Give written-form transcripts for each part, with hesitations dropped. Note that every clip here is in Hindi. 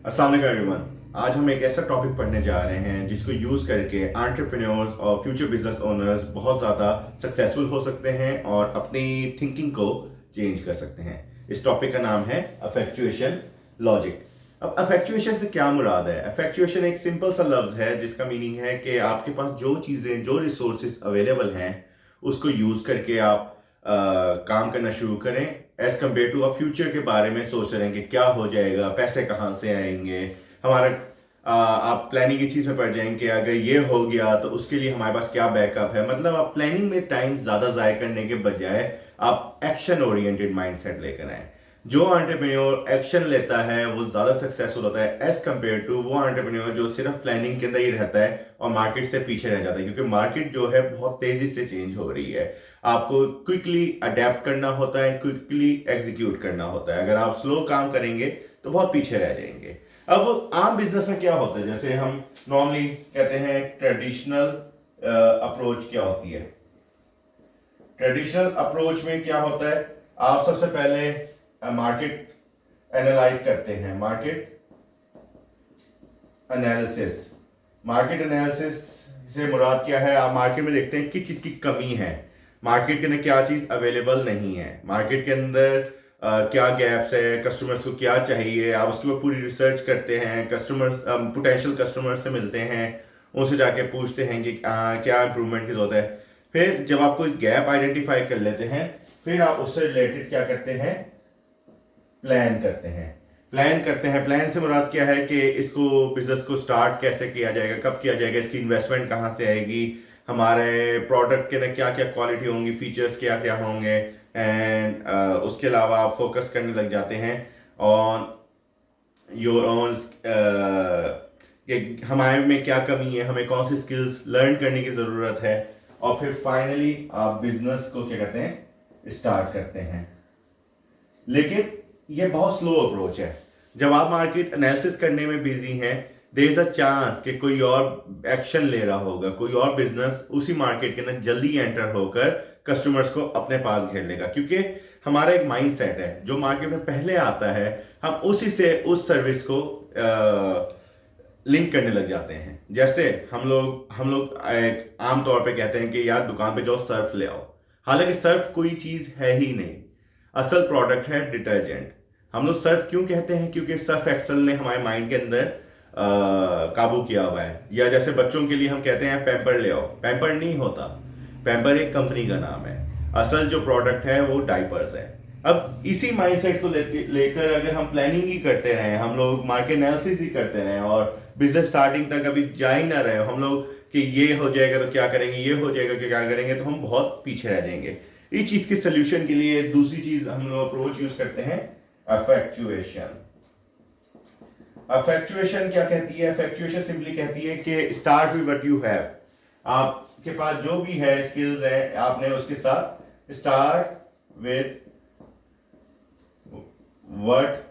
अस्सलाम वालेकुम एवरीवन। आज हम एक ऐसा टॉपिक पढ़ने जा रहे हैं जिसको यूज़ करके एंटरप्रेन्योर्स और फ्यूचर बिजनेस ओनर्स बहुत ज़्यादा सक्सेसफुल हो सकते हैं और अपनी थिंकिंग को चेंज कर सकते हैं। इस टॉपिक का नाम है अफेक्चुएशन लॉजिक। अब अफेक्चुएशन से क्या मुराद है? अफेक्चुएशन एक सिंपल सा लफ्ज़ है जिसका मीनिंग है कि आपके पास जो चीज़ें, जो रिसोर्सेज अवेलेबल हैं उसको यूज़ करके आप काम करना शुरू करें एज कम्पेयर टू फ्यूचर के बारे में सोच रहे हैं कि क्या हो जाएगा, पैसे कहाँ से आएंगे हमारा। आप प्लानिंग की चीज़ में पड़ जाएंगे कि अगर ये हो गया तो उसके लिए हमारे पास क्या बैकअप है। मतलब आप प्लानिंग में टाइम ज़्यादा ज़ाया करने के बजाय आप एक्शन ओरिएंटेड माइंडसेट लेकर आए। जो एंटरप्रेन्योर एक्शन लेता है वो ज़्यादा सक्सेसफुल होता है एज कम्पेयर टू वो एंटरप्रेन्योर जो सिर्फ प्लानिंग के अंदर ही रहता है और मार्केट से पीछे रह जाता है, क्योंकि मार्केट जो है बहुत तेज़ी से चेंज हो रही है। आपको क्विकली अडेप्ट करना होता है, क्विकली एग्जीक्यूट करना होता है। अगर आप स्लो काम करेंगे तो बहुत पीछे रह जाएंगे। अब आम बिजनेस में क्या होता है, जैसे हम नॉर्मली कहते हैं ट्रेडिशनल अप्रोच क्या होती है। ट्रेडिशनल अप्रोच में क्या होता है, आप सबसे पहले मार्केट एनालाइज करते हैं। मार्केट एनालिसिस से मुराद क्या है, आप मार्केट में देखते हैं किस चीज़ की कमी है, मार्केट के अंदर क्या चीज़ अवेलेबल नहीं है, मार्केट के अंदर क्या गैप्स है, कस्टमर्स को क्या चाहिए। आप उसके ऊपर पूरी रिसर्च करते हैं, कस्टमर्स पोटेंशियल कस्टमर्स से मिलते हैं, उनसे जाके पूछते हैं कि क्या इंप्रूवमेंट की जरूरत है। फिर जब आप कोई गैप आइडेंटिफाई कर लेते हैं फिर आप उससे रिलेटेड क्या करते हैं, प्लान करते हैं। प्लान से मुराद क्या है कि इसको बिजनेस को स्टार्ट कैसे किया जाएगा, कब किया जाएगा, इसकी इन्वेस्टमेंट कहाँ से आएगी, हमारे प्रोडक्ट के ना क्या क्या क्वालिटी होंगी, फीचर्स क्या क्या होंगे। एंड उसके अलावा आप फोकस करने लग जाते हैं ऑन योर ओन कि हमारे में क्या कमी है, हमें कौन सी स्किल्स लर्न करने की ज़रूरत है। और फिर फाइनली आप बिजनेस को क्या कहते हैं, स्टार्ट करते हैं। लेकिन ये बहुत स्लो अप्रोच है। जब आप मार्केट एनालिसिस करने में बिजी हैं, देयर इज अ चांस कि कोई और एक्शन ले रहा होगा, कोई और बिजनेस उसी मार्केट के अंदर जल्दी एंटर होकर कस्टमर्स को अपने पास घेर लेगा, क्योंकि हमारा एक माइंड सेट है जो मार्केट में पहले आता है, हम उसी से उस सर्विस को लिंक करने लग जाते हैं। जैसे हम लोग एक आम तौर पे कहते हैं कि यार दुकान पे जाओ सर्फ ले आओ, हालांकि सर्फ कोई चीज़ है ही नहीं, असल प्रोडक्ट है डिटर्जेंट। हम लोग सर्फ क्यों कहते हैं, क्योंकि सर्फ एक्सल ने हमारे माइंड के अंदर काबू किया हुआ है। या जैसे बच्चों के लिए हम कहते हैं पैम्पर ले आओ, पैम्पर नहीं होता, पैम्पर एक कंपनी का नाम है, असल जो प्रोडक्ट है वो डाइपर्स है। अब इसी माइंडसेट को लेकर अगर हम प्लानिंग ही करते रहे, हम लोग मार्केट एनालिसिस ही करते रहे और बिजनेस स्टार्टिंग तक अभी जा ही ना रहे हम लोग कि ये हो जाएगा तो क्या करेंगे, ये हो जाएगा कि क्या करेंगे, तो हम बहुत पीछे रह जाएंगे। इस चीज के सोल्यूशन के लिए दूसरी चीज हम लोग अप्रोच यूज करते हैं, अफेक्चुएशन। अफेक्चुएशन क्या कहती है? अफेक्चुएशन सिंपली कहती है कि start with what you have. आपके पास जो भी है, स्किल्स है, आपने उसके साथ start with what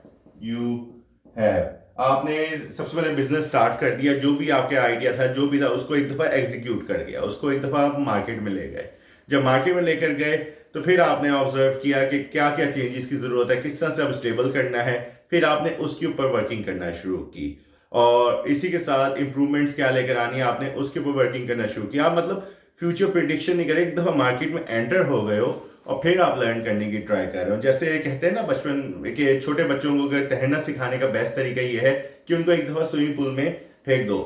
you have. आपने सबसे पहले बिजनेस स्टार्ट कर दिया, जो भी आपका आइडिया था, जो भी था, उसको एक दफा एग्जीक्यूट कर गया, उसको एक दफा आप मार्केट में ले गए। जब मार्केट में लेकर गए तो फिर आपने ऑब्जर्व किया कि क्या क्या चेंजेस की जरूरत है, किस तरह से अब स्टेबल करना है, फिर आपने उसके ऊपर वर्किंग करना शुरू की और इसी के साथ इंप्रूवमेंट्स क्या लेकर आनी है, आपने उसके ऊपर वर्किंग करना शुरू किया। आप मतलब फ्यूचर प्रिडिक्शन नहीं करे, एक दफा मार्केट में एंटर हो गए हो और फिर आप लर्न करने की ट्राई कर रहे हो। जैसे कहते हैं ना बचपन के छोटे बच्चों को अगर तैरना सिखाने का बेस्ट तरीका ये है कि उनको एक दफा स्विमिंग पूल में फेंक दो,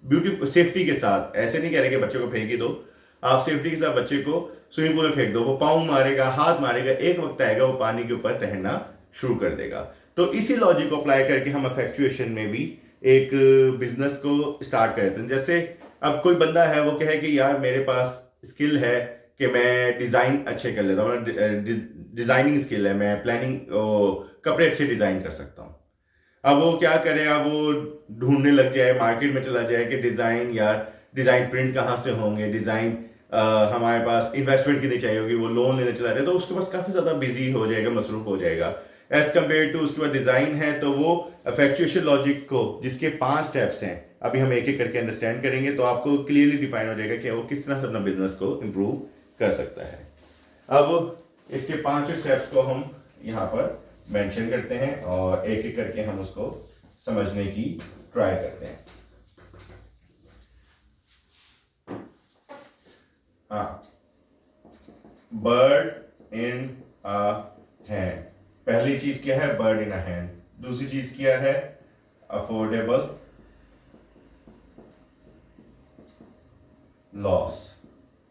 ब्यूटी सेफ्टी के साथ। ऐसे नहीं कह रहे कि बच्चे को फेंक ही दो, आप सेफ्टी के साथ बच्चे को स्विमिंग पूल में फेंक दो, वो पाँव मारेगा, हाथ मारेगा, एक वक्त आएगा वो पानी के ऊपर तैरना शुरू कर देगा। तो इसी लॉजिक को अप्लाई करके हम अफेक्चुएशन में भी एक बिजनेस को स्टार्ट करते हैं। जैसे अब कोई बंदा है, वो कहे कि यार मेरे पास स्किल है कि मैं डिज़ाइन अच्छे कर लेता हूँ, डिज़ाइनिंग स्किल है, मैं प्लानिंग कपड़े अच्छे डिज़ाइन कर सकता हूँ। अब वो क्या करे, अब वो ढूंढने लग जाए, मार्केट में चला जाए कि डिज़ाइन प्रिंट कहाँ से होंगे, डिज़ाइन हमारे पास इन्वेस्टमेंट कितनी चाहिए होगी, वो लोन लेने चला जाए तो उसके पास काफ़ी ज़्यादा बिजी हो जाएगा, मसरूफ हो जाएगा एज कम्पेयर टू उसके बाद डिज़ाइन है। तो वो अफेक्चुएशन लॉजिक को, जिसके 5 स्टेप्स हैं, अभी हम एक एक करके अंडरस्टैंड करेंगे तो आपको क्लियरली डिफाइन हो जाएगा कि वो किस तरह से अपना बिजनेस को इम्प्रूव कर सकता है। अब इसके 5 स्टेप्स को हम यहाँ पर मेंशन करते हैं और एक एक करके हम उसको समझने की ट्राई करते हैं। हाँ, बर्ड इन अ हैंड, पहली चीज क्या है? Bird in a hand. दूसरी चीज क्या है? Affordable loss.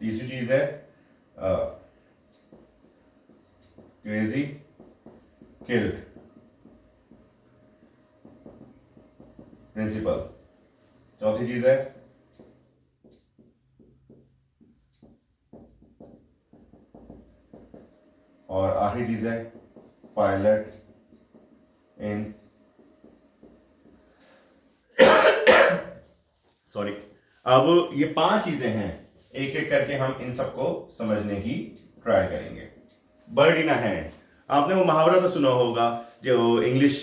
तीसरी चीज है क्रेजी किल्ड प्रिंसिपल। चौथी चीज है और आखिरी चीज है पायलट इन सॉरी। अब ये 5 चीजें हैं, एक एक करके हम इन सबको समझने की ट्राई करेंगे। बर्ड इन अ हैंड, आपने वो मुहावरा तो सुना होगा जो इंग्लिश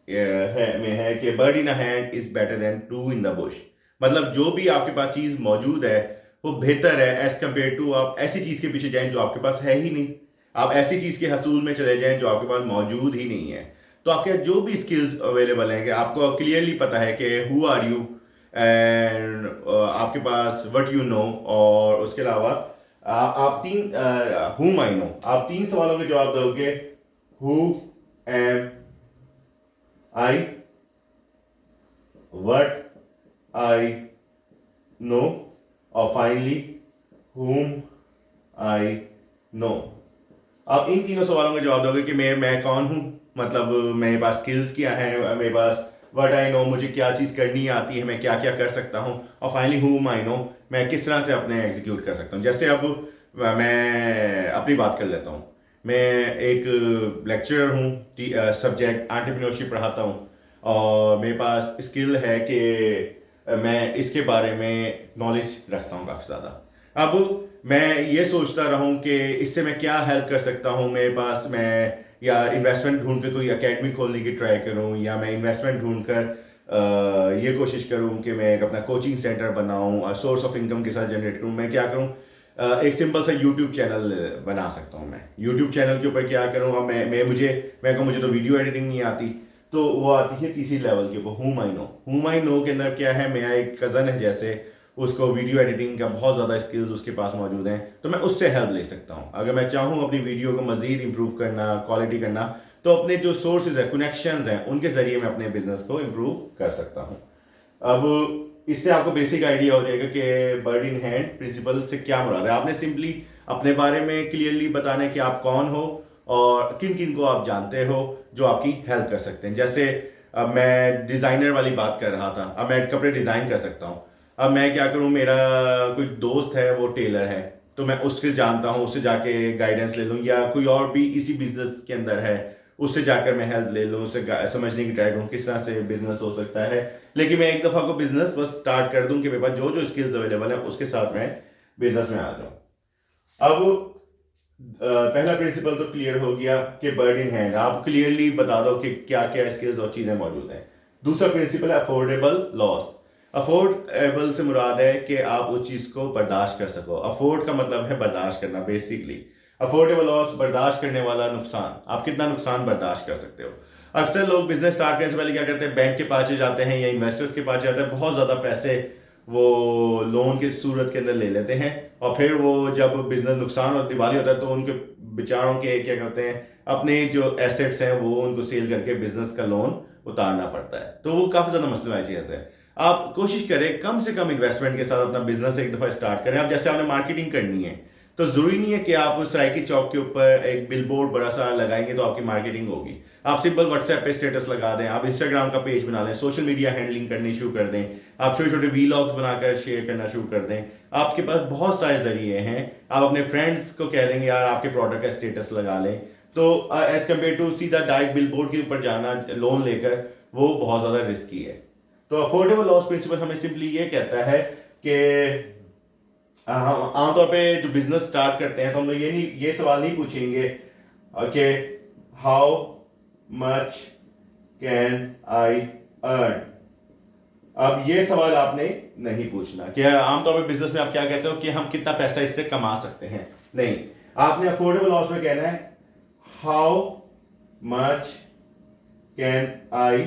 में है कि bird in a hand is better than two in the bush. मतलब जो भी आपके पास चीज मौजूद है वो बेहतर है एज कंपेयर टू आप ऐसी चीज के पीछे जाएं जो आपके पास है ही नहीं। आप ऐसी चीज के हसूल में चले जाएं जो आपके पास मौजूद ही नहीं है। तो आपके जो भी स्किल्स अवेलेबल हैं, आपको क्लियरली पता है कि हु आर यू एंड आपके पास व्हाट यू नो, और उसके अलावा आप हुम आई नो, आप 3 सवालों के जवाब दोगे। Who am I, what I know, और फाइनली हुम आई नो। आप इन तीनों सवालों के जवाब दोगे कि मैं कौन हूं, मतलब मेरे पास स्किल्स क्या है, मेरे पास व्हाट आई नो, मुझे क्या चीज़ करनी आती है, मैं क्या क्या कर सकता हूँ, और फाइनली हुम आई नो, मैं किस तरह से अपने एग्जीक्यूट कर सकता हूँ। जैसे अब मैं अपनी बात कर लेता हूँ। मैं एक लेक्चरर हूँ, सब्जेक्ट एंटरप्रेन्योरशिप पढ़ाता हूँ, और मेरे पास स्किल है कि मैं इसके बारे में नॉलेज रखता हूँ काफ़ी ज़्यादा। अब मैं ये सोचता रहूं कि इससे मैं क्या हेल्प कर सकता हूं, मेरे पास मैं या इन्वेस्टमेंट ढूंढ के कोई एकेडमी खोलने की ट्राई करूं, या मैं इन्वेस्टमेंट ढूंढ कर ये कोशिश करूं कि मैं एक अपना कोचिंग सेंटर बनाऊं और सोर्स ऑफ इनकम के साथ जनरेट करूं। मैं क्या करूं? एक सिंपल सा यूट्यूब चैनल बना सकता हूं। मैं यूट्यूब चैनल के ऊपर क्या करूँ? मुझे तो वीडियो एडिटिंग नहीं आती, तो वो आती है तीसरी लेवल के ऊपर, हुम आई नो। हुम आई नो के अंदर क्या है, मेरा एक कज़न है जैसे, उसको वीडियो एडिटिंग का बहुत ज़्यादा स्किल्स उसके पास मौजूद हैं, तो मैं उससे हेल्प ले सकता हूँ। अगर मैं चाहूँ अपनी वीडियो को मज़ीद इंप्रूव करना, क्वालिटी करना, तो अपने जो सोर्सेज है, कनेक्शंस हैं, उनके ज़रिए मैं अपने बिजनेस को इंप्रूव कर सकता हूँ। अब इससे आपको बेसिक आइडिया हो जाएगा कि बर्ड इन हैंड प्रिंसिपल से क्या मुराद है। आपने सिंपली अपने बारे में क्लियरली बताना है कि आप कौन हो और किन किन को आप जानते हो जो आपकी हेल्प कर सकते हैं। जैसे अब मैं डिज़ाइनर वाली बात कर रहा था, अब मैं कपड़े डिज़ाइन कर सकता हूँ। अब मैं क्या करूँ, मेरा कोई दोस्त है वो टेलर है, तो मैं उससे जानता हूँ, उससे जाके गाइडेंस ले लूँ, या कोई और भी इसी बिजनेस के अंदर है, उससे जाकर मैं हेल्प ले लूँ, उससे समझने की ट्राई करूँ किस तरह से बिजनेस हो सकता है। लेकिन मैं एक दफ़ा को बिजनेस बस स्टार्ट कर दूँ कि मेरे पास जो जो स्किल्स अवेलेबल हैं उसके साथ मैं बिजनेस में आ जाऊँ। अब पहला प्रिंसिपल तो क्लियर हो गया कि बर्ड इन हैंड, आप क्लियरली बता दो कि क्या क्या स्किल्स और चीज़ें मौजूद हैं। दूसरा प्रिंसिपल है अफोर्डेबल लॉस। अफोर्डेबल से मुराद है कि आप उस चीज़ को बर्दाश्त कर सको। अफोर्ड का मतलब है बर्दाश्त करना बेसिकली। अफोर्डेबल लॉस, बर्दाश्त करने वाला नुकसान, आप कितना नुकसान बर्दाश्त कर सकते हो। अक्सर लोग बिजनेस स्टार्ट करने से पहले क्या करते हैं, बैंक के पास जाते हैं या इन्वेस्टर्स के पास जाते हैं, बहुत ज़्यादा पैसे वो लोन की सूरत के अंदर ले लेते हैं, और फिर वो जब बिजनेस नुकसान और दिवाली होता है तो उनके बेचारों के क्या करते हैं, अपने जो एसेट्स हैं वो उनको सेल करके बिजनेस का लोन उतारना पड़ता है। तो वो काफ़ी ज़्यादा मसले वाली चीज़ है। आप कोशिश करें कम से कम इन्वेस्टमेंट के साथ अपना बिजनेस एक दफ़ा स्टार्ट करें। आप जैसे आपने मार्केटिंग करनी है, तो ज़रूरी नहीं है कि आप सराइकी चौक के ऊपर एक बिलबोर्ड बड़ा सा लगाएंगे तो आपकी मार्केटिंग होगी। आप सिंपल व्हाट्सएप पे स्टेटस लगा दें, आप इंस्टाग्राम का पेज बना लें, सोशल मीडिया हैंडलिंग करनी शुरू कर दें, आप छोटे छोटे वीलॉग्स बनाकर शेयर करना शुरू कर दें। आपके पास बहुत सारे जरिए हैं। आप अपने फ्रेंड्स को कह देंगे यार आपके प्रोडक्ट का स्टेटस लगा लें, तो एज कम्पेयर टू सीधा डायरेक्ट बिलबोर्ड के ऊपर जाना लोन लेकर, वो बहुत ज़्यादा रिस्की है। तो अफोर्डेबल लॉस प्रिंसिपल हमें सिंपली ये कहता है कि हम आमतौर पे जो बिजनेस स्टार्ट करते हैं तो हम लोग ये सवाल नहीं पूछेंगे कि how much can I earn. अब ये सवाल आपने नहीं पूछना कि आमतौर पे बिजनेस में आप क्या कहते हो कि हम कितना पैसा इससे कमा सकते हैं। नहीं, आपने अफोर्डेबल लॉस में कहना है how much can I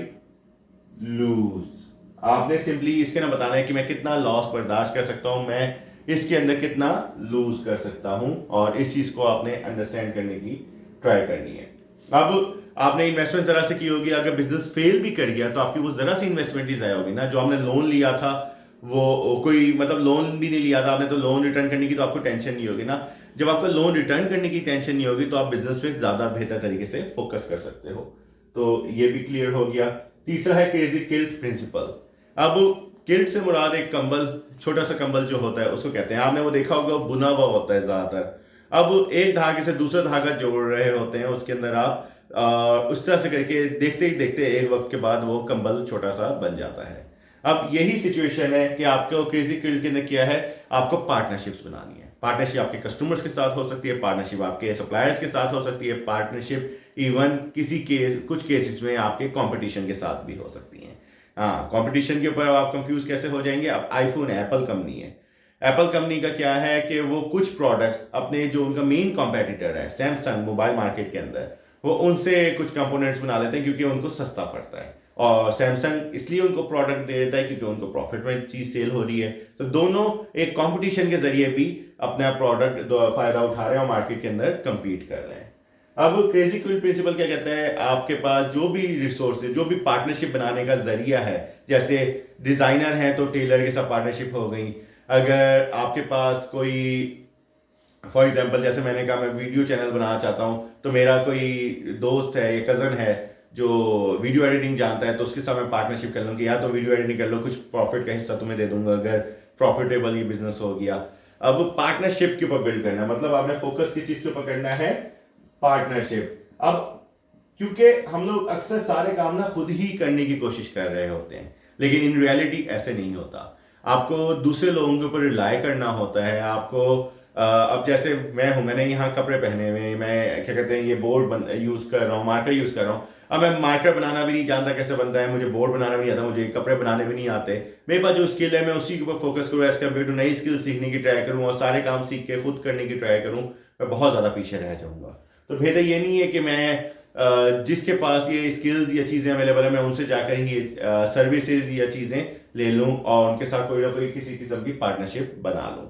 lose. आपने सिंपली इसके ना बताना है कि मैं कितना लॉस बर्दाश्त कर सकता हूं, मैं इसके अंदर कितना लूज कर सकता हूं, और इस चीज को आपने अंडरस्टैंड करने की ट्राई करनी है। अब आपने इन्वेस्टमेंट जरा से की होगी, अगर बिजनेस फेल भी कर गया तो आपकी वो जरा सी इन्वेस्टमेंट ही जाया होगी ना। जो आपने लोन लिया था वो कोई मतलब लोन भी नहीं लिया था आपने, तो लोन रिटर्न करने की तो आपको टेंशन नहीं होगी ना। जब आपको लोन रिटर्न करने की टेंशन नहीं होगी तो आप बिजनेस पे ज्यादा बेहतर तरीके से फोकस कर सकते हो। तो ये भी क्लियर हो गया। तीसरा है क्रेजी किल्ट प्रिंसिपल। अब किल्ट से मुराद एक कंबल, छोटा सा कंबल जो होता है उसको कहते हैं। आपने वो देखा होगा, बुना हुआ होता है ज्यादातर। अब एक धागे से दूसरा धागा जोड़ रहे होते हैं, उसके अंदर आप उस तरह से करके देखते ही देखते एक वक्त के बाद वो कंबल छोटा सा बन जाता है। अब यही सिचुएशन है कि आपको क्रेजी किल्ट के अंदर किया है, आपको पार्टनरशिप्स बनानी है। पार्टनरशिप आपके कस्टमर्स के साथ हो सकती है, पार्टनरशिप आपके सप्लायर्स के साथ हो सकती है, पार्टनरशिप इवन कुछ केसेस में आपके कंपटीशन के साथ भी हो सकती है। हाँ, कंपटीशन के ऊपर आप कंफ्यूज कैसे हो जाएंगे। अब आईफोन एप्पल कंपनी है, एप्पल कंपनी का क्या है कि वो कुछ प्रोडक्ट्स अपने जो उनका मेन कॉम्पिटिटर है सैमसंग मोबाइल मार्केट के अंदर, वो उनसे कुछ कंपोनेंट्स बना लेते हैं क्योंकि उनको सस्ता पड़ता है, और सैमसंग इसलिए उनको प्रोडक्ट दे देता है क्योंकि उनको प्रॉफिट में चीज सेल हो रही है। तो दोनों एक कंपटीशन के जरिए भी अपना प्रोडक्ट फायदा उठा रहे हैं और मार्केट के अंदर compete कर रहे हैं। अब क्रेजी क्विल्ट प्रिंसिपल क्या कहता है, आपके पास जो भी रिसोर्स है, जो भी पार्टनरशिप बनाने का जरिया है, जैसे डिजाइनर है तो टेलर के साथ पार्टनरशिप हो गई। अगर आपके पास कोई फॉर एग्जाम्पल जैसे मैंने कहा मैं वीडियो चैनल बनाना चाहता हूँ, तो मेरा कोई दोस्त है या कज़न है जो वीडियो एडिटिंग जानता है, तो उसके साथ मैं पार्टनरशिप कर लूँ कि या तो वीडियो एडिटिंग कर लो, कुछ प्रॉफिट का हिस्सा तुम्हें दे दूंगा अगर प्रॉफिटेबल ये बिजनेस हो गया। अब पार्टनरशिप के ऊपर बिल्ड करना है, मतलब आपने फोकस किस चीज के ऊपर करना है, पार्टनरशिप। अब क्योंकि हम लोग अक्सर सारे काम ना खुद ही करने की कोशिश कर रहे होते हैं, लेकिन इन रियलिटी ऐसे नहीं होता। आपको दूसरे लोगों के ऊपर रिलाय करना होता है। आपको अब जैसे मैं हूं, मैंने यहाँ कपड़े पहने हुए, मैं क्या कहते हैं ये बोर्ड यूज कर रहा हूँ, मार्कर यूज कर रहा हूँ। अब मैं मार्कर बनाना भी नहीं जानता कैसे बनता है, मुझे बोर्ड बनाना भी नहीं आता, मुझे कपड़े बनाने भी नहीं आते। मेरे पास जो स्किल है मैं उसी के ऊपर फोकस करूँ, एज कम्पेयर टू नई स्किल सीखने की ट्राई करूँ और सारे काम सीख के खुद करने की ट्राई करूँ, मैं बहुत ज़्यादा पीछे रह जाऊँगा। तो बेहतर ये नहीं है कि मैं जिसके पास ये स्किल्स या चीज़ें अवेलेबल है मैं उनसे जाकर ही सर्विसेज या चीज़ें ले लूँ और उनके साथ कोई ना कोई किसी किस्म की पार्टनरशिप बना लूँ।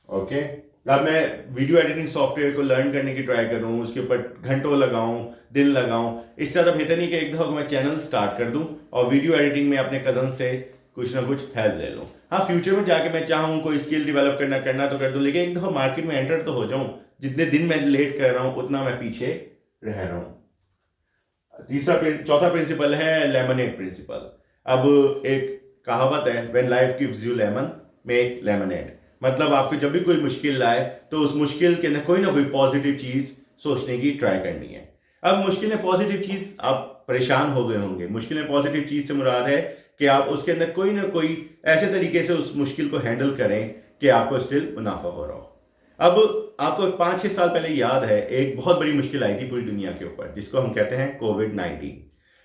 ओके, अब मैं वीडियो एडिटिंग सॉफ्टवेयर को लर्न करने की ट्राई करूँ, उसके ऊपर घंटों लगाऊं, दिन लगाऊं, इससे ज़्यादा बेहतर नहीं कि एक दफ़ा मैं चैनल स्टार्ट कर दूं और वीडियो एडिटिंग में अपने कज़न से कुछ ना कुछ हेल्प ले लूं। हाँ, फ्यूचर में जाके मैं चाहूँ कोई स्किल डेवलप करना तो कर दूं, लेकिन एक दफ़ा मार्केट में एंटर तो हो जाऊँ। जितने दिन मैं लेट कर रहा हूँ उतना मैं पीछे रह रहा हूँ। चौथा प्रिंसिपल है लेमनेड प्रिंसिपल। अब एक कहावत है, when life gives you lemon make lemonade. मतलब आपको जब भी कोई मुश्किल लाए तो उस मुश्किल के अंदर कोई ना कोई पॉजिटिव चीज सोचने की ट्राई करनी है। अब मुश्किल में पॉजिटिव चीज, आप परेशान हो गए होंगे, मुश्किल में पॉजिटिव चीज से मुराद है कि आप उसके अंदर कोई ना कोई ऐसे तरीके से उस मुश्किल को हैंडल करें कि आपको स्टिल मुनाफा हो रहा हो। अब आपको 5-6 साल पहले याद है एक बहुत बड़ी मुश्किल आई थी पूरी दुनिया के ऊपर, जिसको हम कहते हैं कोविड-19।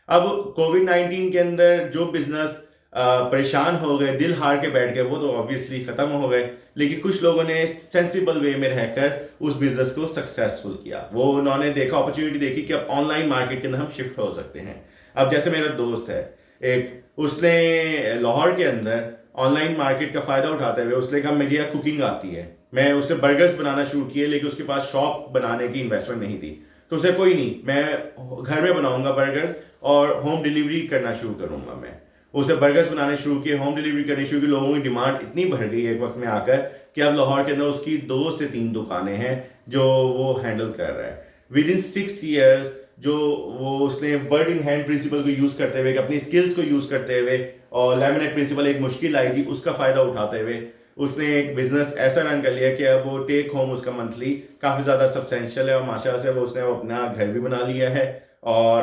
अब कोविड-19 के अंदर जो बिजनेस परेशान हो गए, दिल हार के बैठ गए, वो तो ऑब्वियसली खत्म हो गए, लेकिन कुछ लोगों ने सेंसिबल वे में रहकर उस बिजनेस को सक्सेसफुल किया। वो उन्होंने देखा, अपॉर्चुनिटी देखी कि अब ऑनलाइन मार्केट के अंदर हम शिफ्ट हो सकते हैं। अब जैसे मेरा दोस्त है एक, उसने लाहौर के अंदर ऑनलाइन मार्केट का फायदा उठाते हुए उसने कहा मुझे कुकिंग आती है, मैं उसने बर्गर्स बनाना शुरू किए, लेकिन उसके पास शॉप बनाने की इन्वेस्टमेंट नहीं थी। तो उसे कोई नहीं, मैं घर में बनाऊंगा बर्गर्स और होम डिलीवरी करना शुरू करूंगा। मैं उसे बर्गर्स बनाने शुरू किए, होम डिलीवरी करनी शुरू की। लोगों की डिमांड इतनी बढ़ गई एक वक्त में आकर कि अब लाहौर के अंदर उसकी 2 से 3 दुकानें हैं जो वो हैंडल कर रहा है। विद इन 6 ईयर्स जो वो उसने बर्ड इन हैंड प्रिंसिपल को यूज करते हुए, अपनी स्किल्स को यूज करते हुए, और लेमिनेट प्रिंसिपल एक मुश्किल आई थी उसका फायदा उठाते हुए उसने एक बिजनेस ऐसा रन कर लिया कि अब वो टेक होम उसका मंथली काफी ज्यादा सब्सटेंशियल है, और माशाल्लाह से वो उसने अपना घर भी बना लिया है और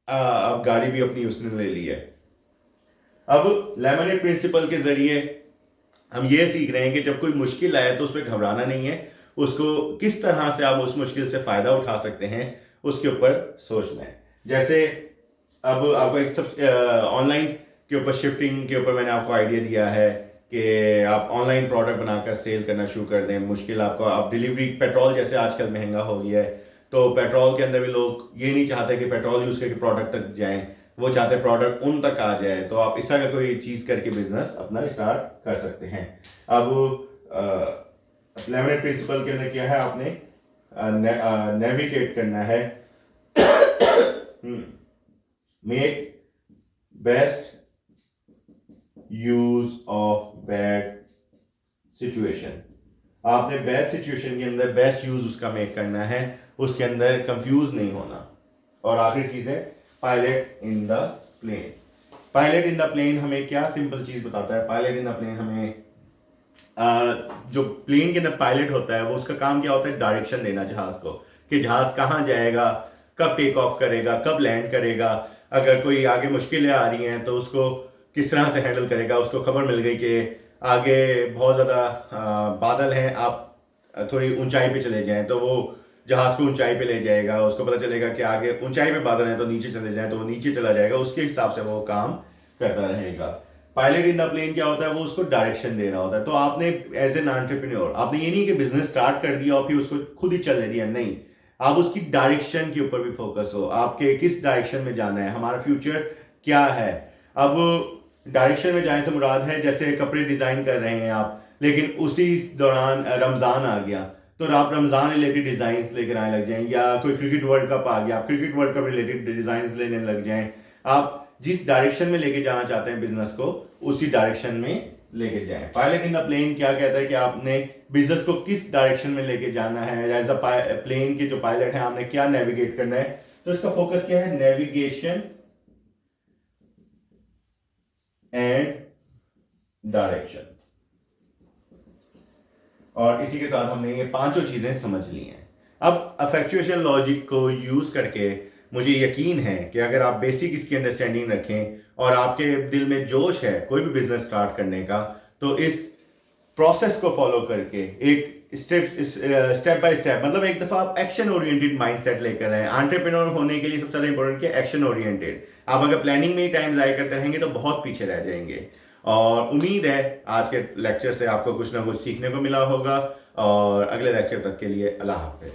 अब गाड़ी भी अपनी उसने ले ली है। अब लेमिनेट प्रिंसिपल के जरिए हम ये सीख रहे हैं कि जब कोई मुश्किल आए तो उस पर घबराना नहीं है, उसको किस तरह से आप उस मुश्किल से फायदा उठा सकते हैं उसके ऊपर सोचना है। जैसे अब आपको एक सब ऑनलाइन के ऊपर शिफ्टिंग के ऊपर मैंने आपको आइडिया दिया है कि आप ऑनलाइन प्रोडक्ट बनाकर सेल करना शुरू कर दें। मुश्किल आपको, आप डिलीवरी, पेट्रोल जैसे आजकल महंगा हो गया है, तो पेट्रोल के अंदर भी लोग ये नहीं चाहते कि पेट्रोल यूज़ करके प्रोडक्ट तक जाएं, वो चाहते हैं प्रोडक्ट उन तक आ जाए, तो आप इस तरह का कोई चीज़ करके बिजनेस अपना स्टार्ट कर सकते हैं। अब लेमनेड प्रिंसिपल के अंदर क्या है, आपने नेविगेट करना है, make best use of bad situation. आपने बेस्ट सिचुएशन के अंदर बेस्ट यूज उसका मेक करना है, उसके अंदर कंफ्यूज नहीं होना। और आखिरी चीज है pilot in the plane. Pilot in the plane हमें क्या सिंपल चीज बताता है, पायलट इन द प्लेन हमें जो प्लेन के अंदर पायलट होता है वो उसका काम क्या होता है, डायरेक्शन देना जहाज को, कि जहाज कहाँ जाएगा, कब टेक ऑफ करेगा, कब लैंड करेगा, अगर कोई आगे मुश्किलें आ रही हैं तो उसको किस तरह से हैंडल करेगा। उसको खबर मिल गई कि आगे बहुत ज़्यादा बादल हैं, आप थोड़ी ऊंचाई पे चले जाएं, तो वो जहाज को ऊंचाई पे ले जाएगा। उसको पता चलेगा कि आगे ऊंचाई पे बादल हैं तो नीचे चले जाएं, तो वो नीचे चला जाएगा, उसके हिसाब से वो काम करता रहेगा। पायलट इन द प्लेन क्या होता है, वो उसको डायरेक्शन देना होता है। तो आपने एज एन एंटरप्रेन्योर, आपने ये नहीं कि बिजनेस स्टार्ट कर दिया और फिर उसको खुद ही चलने दिया, नहीं, आप उसकी डायरेक्शन के ऊपर भी फोकस हो, आपके किस डायरेक्शन में जाना है, हमारा फ्यूचर क्या है। अब डायरेक्शन में जाने से मुराद है जैसे कपड़े डिजाइन कर रहे हैं आप, लेकिन उसी दौरान रमजान आ गया तो आप रमजान रिलेटेड डिजाइन लेकर आने लग जाएं, या कोई क्रिकेट वर्ल्ड कप आ गया, आप cricket world cup related design लेने लग जाएं। आप जिस डायरेक्शन में लेके जाना चाहते हैं बिजनेस को, उसी डायरेक्शन में लेके जाएं। पायलट इन द प्लेन क्या कहता है कि आपने बिजनेस को किस डायरेक्शन में लेके जाना है, एज अ प्लेन के जो पायलट है आपने क्या नेविगेट करना है। तो इसका फोकस क्या है, नेविगेशन एंड डायरेक्शन। और इसी के साथ हमने ये पांचों चीजें समझ ली हैं। अब अफेक्चुएशन लॉजिक को यूज करके मुझे यकीन है कि अगर आप बेसिक इसकी अंडरस्टैंडिंग रखें और आपके दिल में जोश है कोई भी बिजनेस स्टार्ट करने का, तो इस प्रोसेस को फॉलो करके एक स्टेप बाय स्टेप, मतलब एक दफा आप एक्शन ओरिएंटेड माइंडसेट लेकर आए। एंटरप्रेन्योर होने के लिए सबसे ज्यादा इंपॉर्टेंट क्या, एक्शन ओरिएंटेड। आप अगर प्लानिंग में ही टाइम जाया करते रहेंगे तो बहुत पीछे रह जाएंगे। और उम्मीद है आज के लेक्चर से आपको कुछ ना कुछ सीखने को मिला होगा। और अगले लेक्चर तक के लिए अल्लाह हाफिज।